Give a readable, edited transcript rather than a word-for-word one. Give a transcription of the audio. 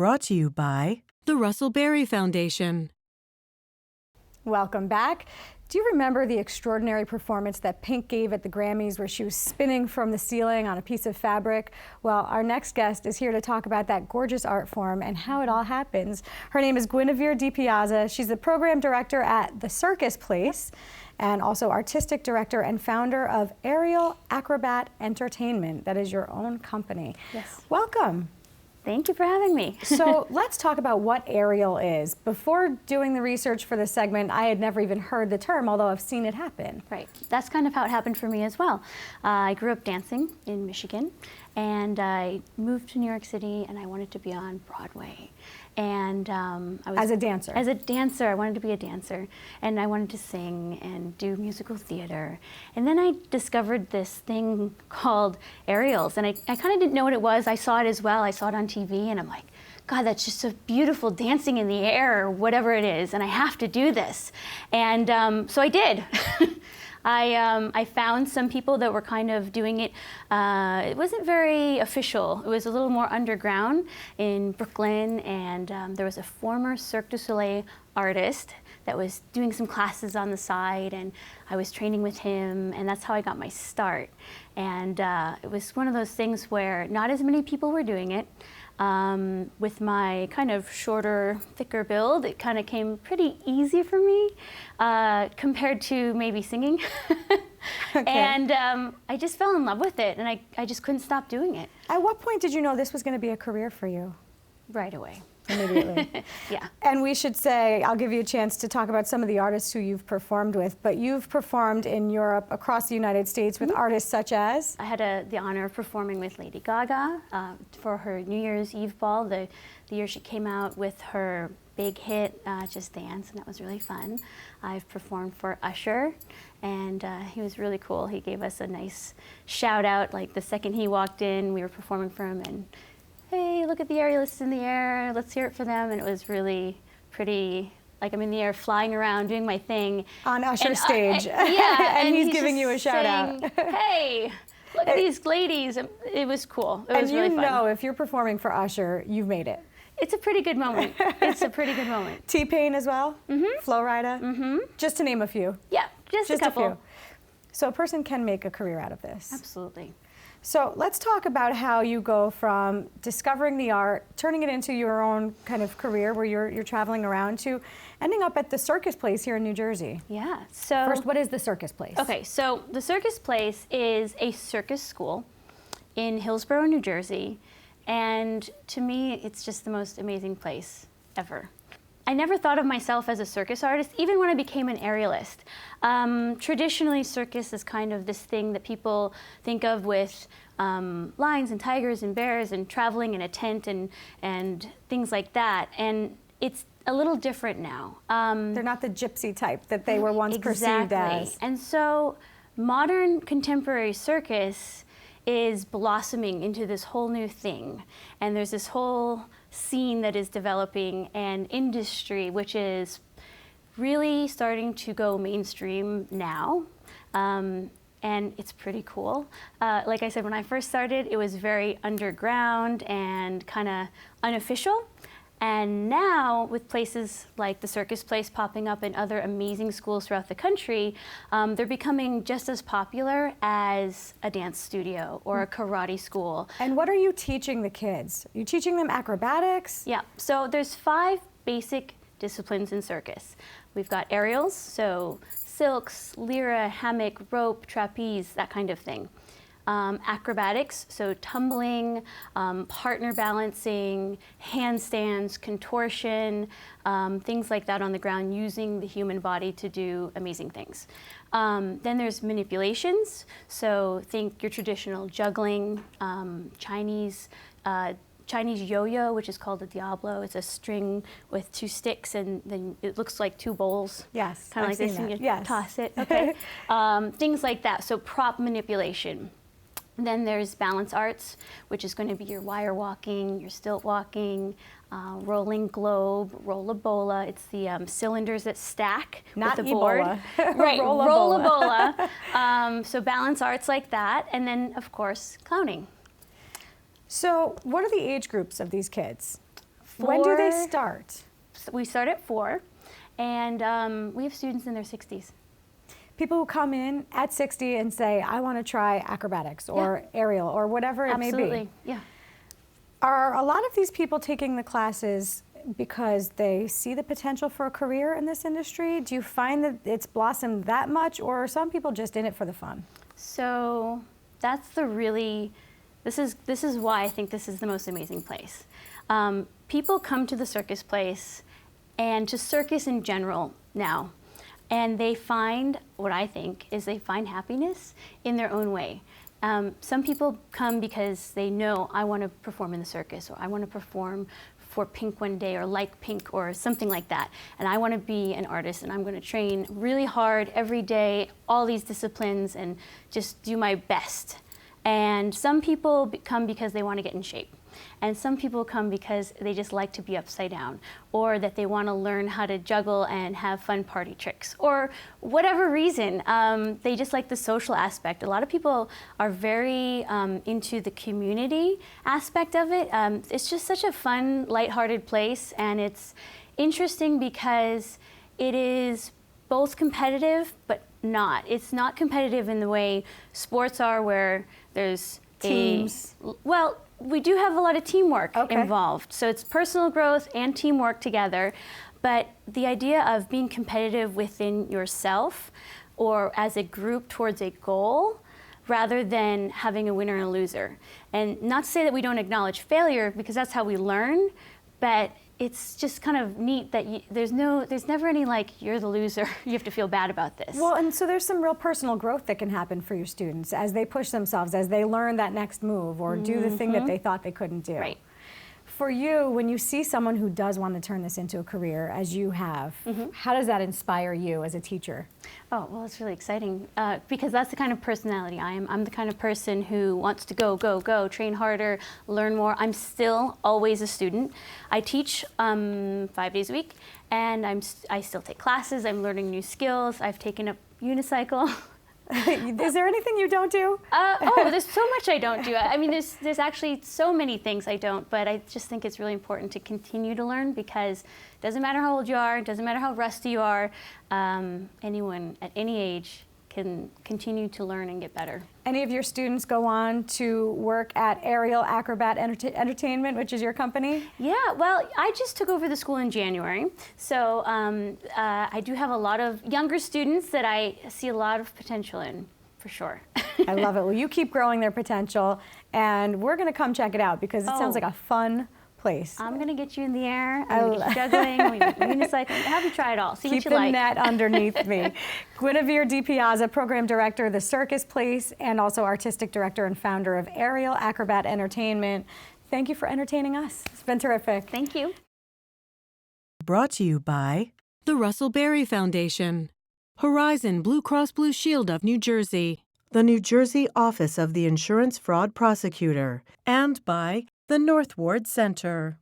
brought to you by the Russell Berrie Foundation. Welcome back. Do you remember the extraordinary performance that Pink gave at the Grammys where she was spinning from the ceiling on a piece of fabric? Well, our next guest is here to talk about that gorgeous art form and how it all happens. Her name is Guinevere DiPiazza. She's the program director at the Circus Place and also artistic director and founder of Acrobat Entertainment. That is your own company. Yes. Welcome. Thank you for having me. So let's talk about what aerial is. Before doing the research for this segment, I had never even heard the term, although I've seen it happen. Right. That's kind of how it happened for me as well. I grew up dancing in Michigan, and I moved to New York City, and I wanted to be on Broadway. And I was, as a dancer? As a dancer. I wanted to be a dancer, and I wanted to sing and do musical theater. And then I discovered this thing called aerials, and I kind of didn't know what it was. I saw it as well. I saw it on TV, and I'm like, God, that's just so beautiful, dancing in the air or whatever it is, and I have to do this. And so I did. I found some people that were kind of doing it. It wasn't very official. It was a little more underground in Brooklyn, and there was a former Cirque du Soleil artist that was doing some classes on the side, and I was training with him, and that's how I got my start. And it was one of those things where not as many people were doing it. With my kind of shorter, thicker build, it kind of came pretty easy for me compared to maybe singing. Okay. And I just fell in love with it, and I just couldn't stop doing it. At what point did you know this was going to be a career for you? Right away. Immediately. Yeah. And we should say, I'll give you a chance to talk about some of the artists who you've performed with, but you've performed in Europe, across the United States, with artists such as? I had the honor of performing with Lady Gaga for her New Year's Eve ball, the year she came out with her big hit, Just Dance, and that was really fun. I've performed for Usher, and he was really cool. He gave us a nice shout out, like the second he walked in, we were performing for him, and hey, look at the aerialists in the air, let's hear it for them. And it was really pretty, like I'm in the air flying around doing my thing. On Usher's stage. Yeah. and he's giving you a shout out. Hey, look at these ladies. It was cool. It was really fun. And you know, if you're performing for Usher, you've made it. It's a pretty good moment. It's a pretty good moment. T-Pain as well? Mm-hmm. Flo Rida? Mm-hmm. Just to name a few. Yeah, just a couple. A few. So a person can make a career out of this. Absolutely. So let's talk about how you go from discovering the art, turning it into your own kind of career where you're traveling around, to ending up at the Circus Place here in New Jersey. Yeah. So first, what is the Circus Place? Okay, so the Circus Place is a circus school in Hillsborough, New Jersey, and to me, it's just the most amazing place ever. I never thought of myself as a circus artist, even when I became an aerialist. Traditionally, circus is kind of this thing that people think of with lions and tigers and bears and traveling in a tent and things like that. And it's a little different now. They're not the gypsy type that they were once perceived as. And so modern contemporary circus is blossoming into this whole new thing. And there's this whole scene that is developing, and industry which is really starting to go mainstream now, and it's pretty cool. Like I said, when I first started, it was very underground and kind of unofficial. And now, with places like the Circus Place popping up and other amazing schools throughout the country, they're becoming just as popular as a dance studio or a karate school. And what are you teaching the kids? Are you teaching them acrobatics? Yeah, so there's 5 basic disciplines in circus. We've got aerials, so silks, lyra, hammock, rope, trapeze, that kind of thing. Acrobatics, so tumbling, partner balancing, handstands, contortion, things like that on the ground, using the human body to do amazing things. Then there's manipulations, so think your traditional juggling, Chinese yo-yo, which is called a diablo. It's a string with 2 sticks, and then it looks like 2 bowls. Yes, kind of like this, and you yes. toss it. Okay, things like that. So prop manipulation. Then there's balance arts, which is going to be your wire walking, your stilt walking, rolling globe, rollabola. It's the cylinders that stack Not with the board. Right, rollabola. So balance arts like that, and then of course clowning. So what are the age groups of these kids? When do they 4 start? We start at 4, and we have students in their 60s. People who come in at 60 and say, I want to try acrobatics or aerial or whatever it may be. Absolutely, yeah. Are a lot of these people taking the classes because they see the potential for a career in this industry? Do you find that it's blossomed that much, or are some people just in it for the fun? So that's this is why I think this is the most amazing place. People come to the Circus place and to Circus in general now, and they find, what I think, is they find happiness in their own way. Some people come because they know, I want to perform in the circus, or I want to perform for Pink one day, or like Pink, or something like that. And I want to be an artist, and I'm going to train really hard every day, all these disciplines, and just do my best. And some people come because they want to get in shape. And some people come because they just like to be upside down, or that they want to learn how to juggle and have fun party tricks, or whatever reason. They just like the social aspect. A lot of people are very into the community aspect of it. It's just such a fun, lighthearted place, and it's interesting because it is both competitive, but not. It's not competitive in the way sports are, where there's teams. Well, we do have a lot of teamwork involved. So it's personal growth and teamwork together. But the idea of being competitive within yourself or as a group towards a goal, rather than having a winner and a loser. And not to say that we don't acknowledge failure, because that's how we learn, but it's just kind of neat that there's never any like, you're the loser, you have to feel bad about this. Well, and so there's some real personal growth that can happen for your students as they push themselves, as they learn that next move or do the thing that they thought they couldn't do. Right. For you, when you see someone who does want to turn this into a career, as you have, how does that inspire you as a teacher? Oh, well, it's really exciting because that's the kind of personality I am. I'm the kind of person who wants to go, go, go, train harder, learn more. I'm still always a student. I teach 5 days a week, and I still take classes. I'm learning new skills. I've taken up unicycle. Is there anything you don't do? There's so much I don't do. I mean, there's actually so many things I don't, but I just think it's really important to continue to learn, because it doesn't matter how old you are, it doesn't matter how rusty you are, anyone at any age can continue to learn and get better. Any of your students go on to work at Aerial Acrobat Entertainment, which is your company? Yeah, well, I just took over the school in January, so I do have a lot of younger students that I see a lot of potential in, for sure. I love it. Well, you keep growing their potential, and we're going to come check it out, because it sounds like a fun place. I'm going to get you in the air, I'm going to get juggling, I'm going to get unicycling, have you try it all, see what you like. Keep the net underneath me. Guinevere DiPiazza, Program Director of the Circus Place, and also Artistic Director and founder of Aerial Acrobat Entertainment. Thank you for entertaining us. It's been terrific. Thank you. Brought to you by the Russell Berrie Foundation, Horizon Blue Cross Blue Shield of New Jersey, the New Jersey Office of the Insurance Fraud Prosecutor, and by the North Ward Center.